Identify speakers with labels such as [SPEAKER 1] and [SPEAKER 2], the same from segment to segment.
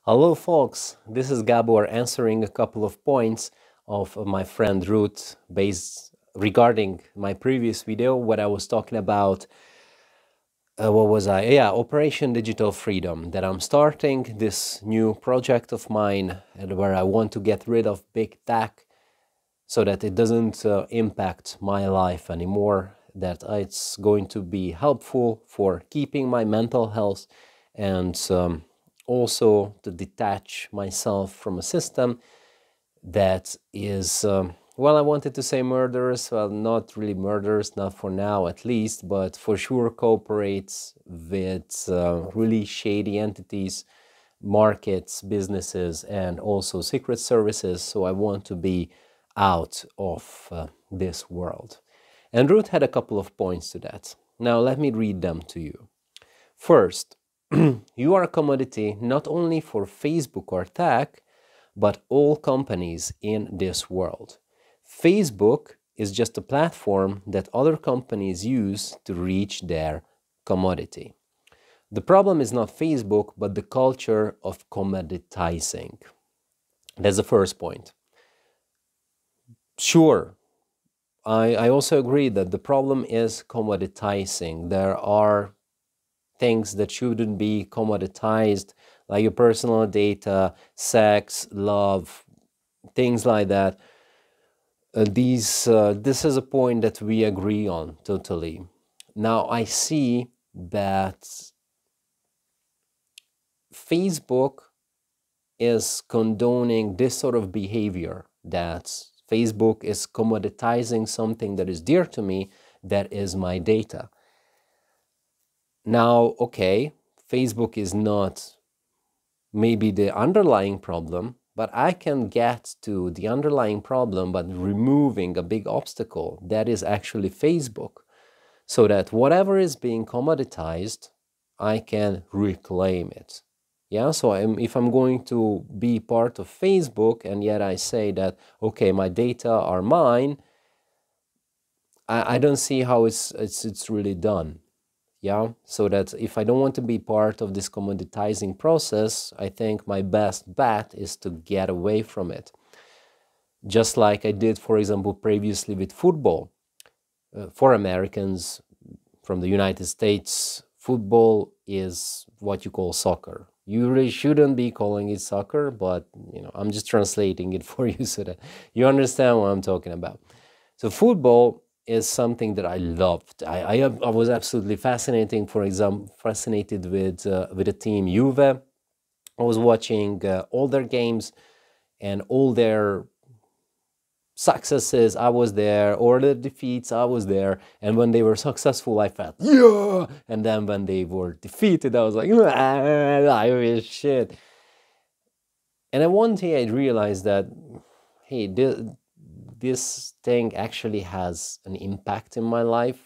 [SPEAKER 1] Hello folks, this is Gabor answering a couple of points of my friend Ruth based regarding my previous video what I was talking about. What was I? Yeah, Operation Digital Freedom, that I'm starting this new project of mine and where I want to get rid of big tech so that it doesn't impact my life anymore, that it's going to be helpful for keeping my mental health and also to detach myself from a system that is, well, I wanted to say murderous, well, not really murderous, not for now at least, but for sure cooperates with really shady entities, markets, businesses, and also secret services. So I want to be out of this world. And Ruth had a couple of points to that. Now let me read them to you. First, you are a commodity not only for Facebook or tech, but all companies in this world. Facebook is just a platform that other companies use to reach their commodity. The problem is not Facebook, but the culture of commoditizing. That's the first point. Sure, I also agree that the problem is commoditizing. There are things that shouldn't be commoditized, like your personal data, sex, love, things like that. This is a point that we agree on totally. Now I see that Facebook is condoning this sort of behavior, that Facebook is commoditizing something that is dear to me, that is my data. Now, okay, Facebook is not maybe the underlying problem, but I can get to the underlying problem by removing a big obstacle that is actually Facebook, so that whatever is being commoditized, I can reclaim it. Yeah, so if I'm going to be part of Facebook and yet I say that, okay, my data are mine, I don't see how it's really done. Yeah, so that if I don't want to be part of this commoditizing process, I think my best bet is to get away from it. Just like I did, for example, previously with football. For Americans from the United States, football is what you call soccer. You really shouldn't be calling it soccer, but I'm just translating it for you so that you understand what I'm talking about. So football is something that I loved. I was absolutely fascinated with the team Juve. I was watching all their games and all their successes, I was there, or the defeats, I was there. And when they were successful, I felt, yeah! And then when they were defeated, I was like, I wish shit. And then one day I realized that, hey, this thing actually has an impact in my life.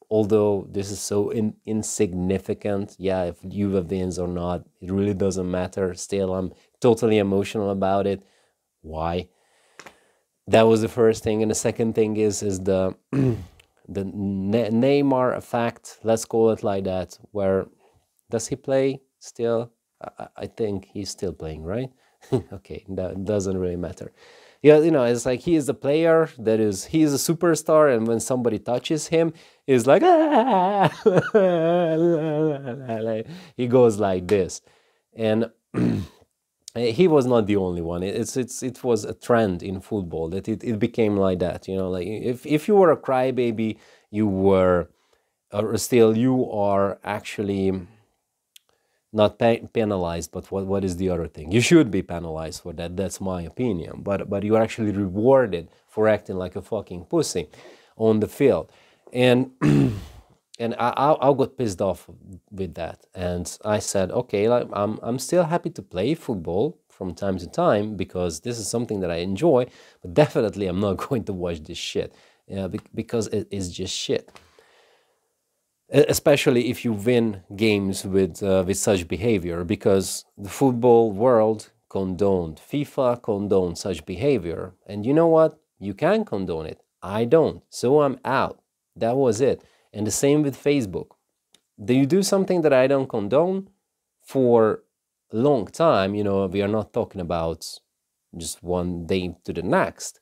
[SPEAKER 1] Although this is so insignificant, yeah, if Juve wins or not, it really doesn't matter. Still, I'm totally emotional about it. Why? That was the first thing. And the second thing is the the Neymar effect, let's call it like that, where does he play still? I think he's still playing, right? Okay, that doesn't really matter. Yeah, it's like he is a player he's a superstar, and when somebody touches him, he's like, ah! He goes like this. And he was not the only one. It was a trend in football that it became like that. Like if you were a crybaby, you were, or still you are actually not penalized. But what is the other thing? You should be penalized for that. That's my opinion. But you're actually rewarded for acting like a fucking pussy on the field, and. And I got pissed off with that, and I said, okay, like I'm still happy to play football from time to time because this is something that I enjoy, but definitely I'm not going to watch this shit, because it is just shit. Especially if you win games with such behavior, because the football world condoned, FIFA condoned such behavior, and you know what? You can condone it. I don't, so I'm out. That was it. And the same with Facebook. Do you do something that I don't condone for a long time, you know, we are not talking about just one day to the next,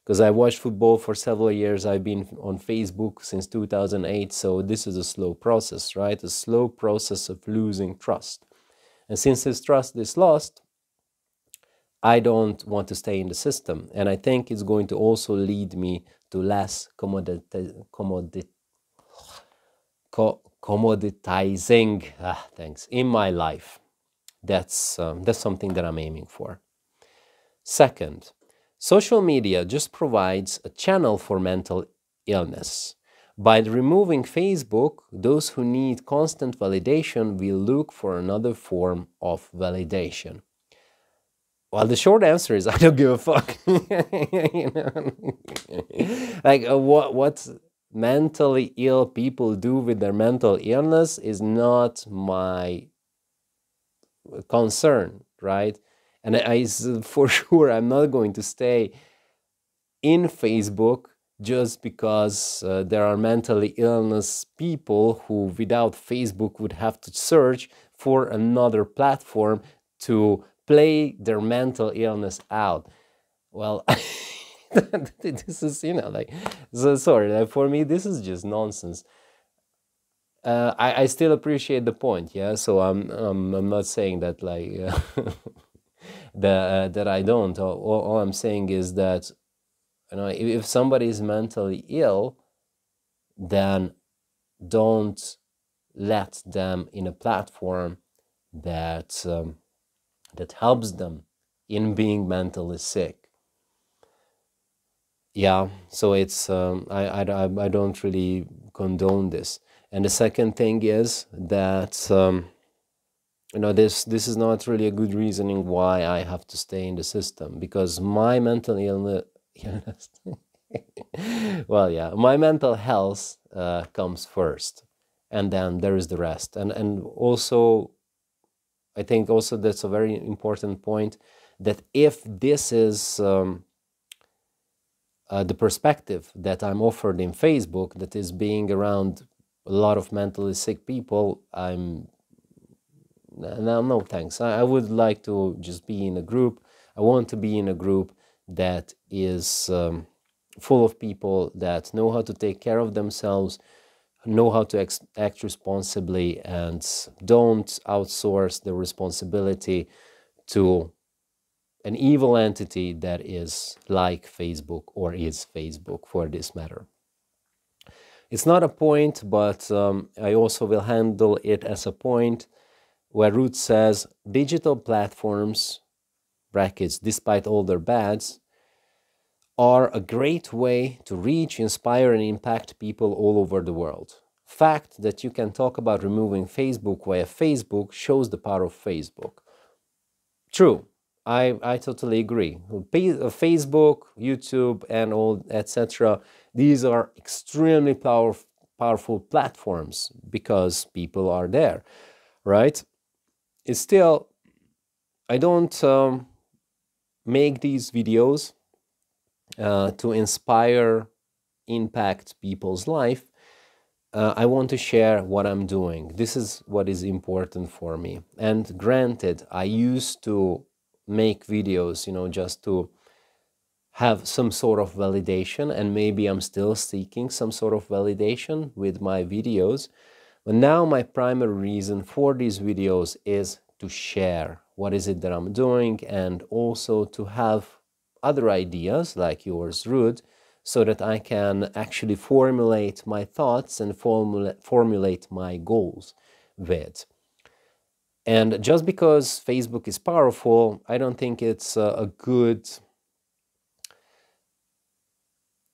[SPEAKER 1] because I watched football for several years. I've been on Facebook since 2008, so this is a slow process, right? A slow process of losing trust. And since this trust is lost, I don't want to stay in the system. And I think it's going to also lead me to less commoditizing in my life. That's something that I'm aiming for. Second, social media just provides a channel for mental illness. By removing Facebook, those who need constant validation will look for another form of validation. Well, the short answer is I don't give a fuck. You know? Like what mentally ill people do with their mental illness is not my concern, right? And for sure, I'm not going to stay in Facebook just because there are mentally illness people who without Facebook would have to search for another platform to play their mental illness out. Well, this is, you know, like, so sorry, like, for me, this is just nonsense. I still appreciate the point, yeah. So I'm not saying that like that I don't. All I'm saying is that, you know, if somebody is mentally ill, then don't let them in a platform that that helps them in being mentally sick. Yeah, so it's I don't really condone this. And the second thing is that you know, this is not really a good reasoning why I have to stay in the system, because my mental illness well, yeah, my mental health comes first, and then there is the rest. And also, I think also that's a very important point, that if this is the perspective that I'm offered in Facebook, that is being around a lot of mentally sick people, no thanks. I would like to just be in a group. I want to be in a group that is full of people that know how to take care of themselves, know how to act responsibly, and don't outsource the responsibility to an evil entity that is like Facebook, or is Facebook for this matter. It's not a point, but I also will handle it as a point, where Ruth says digital platforms, brackets, despite all their bads, are a great way to reach, inspire, and impact people all over the world. Fact that you can talk about removing Facebook via Facebook shows the power of Facebook. True, I totally agree. Facebook, YouTube, and all, etc., these are extremely powerful platforms because people are there, right? It's still, I don't make these videos to inspire, impact people's life. I want to share what I'm doing. This is what is important for me. And granted, I used to make videos, you know, just to have some sort of validation, and maybe I'm still seeking some sort of validation with my videos. But now my primary reason for these videos is to share what is it that I'm doing, and also to have other ideas like yours, Ruth, so that I can actually formulate my thoughts and formulate my goals with. And just because Facebook is powerful, I don't think it's a good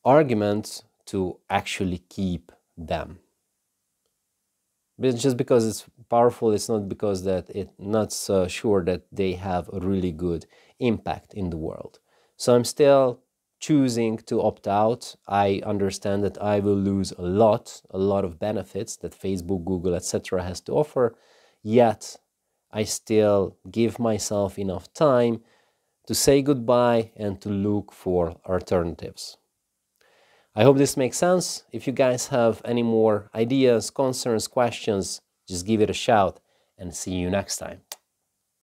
[SPEAKER 1] argument to actually keep them. But just because it's powerful, it's not because that it's not sure that they have a really good impact in the world. So I'm still choosing to opt out. I understand that I will lose a lot of benefits that Facebook, Google, etc. has to offer, yet I still give myself enough time to say goodbye and to look for alternatives. I hope this makes sense. If you guys have any more ideas, concerns, questions, just give it a shout, and see you next time.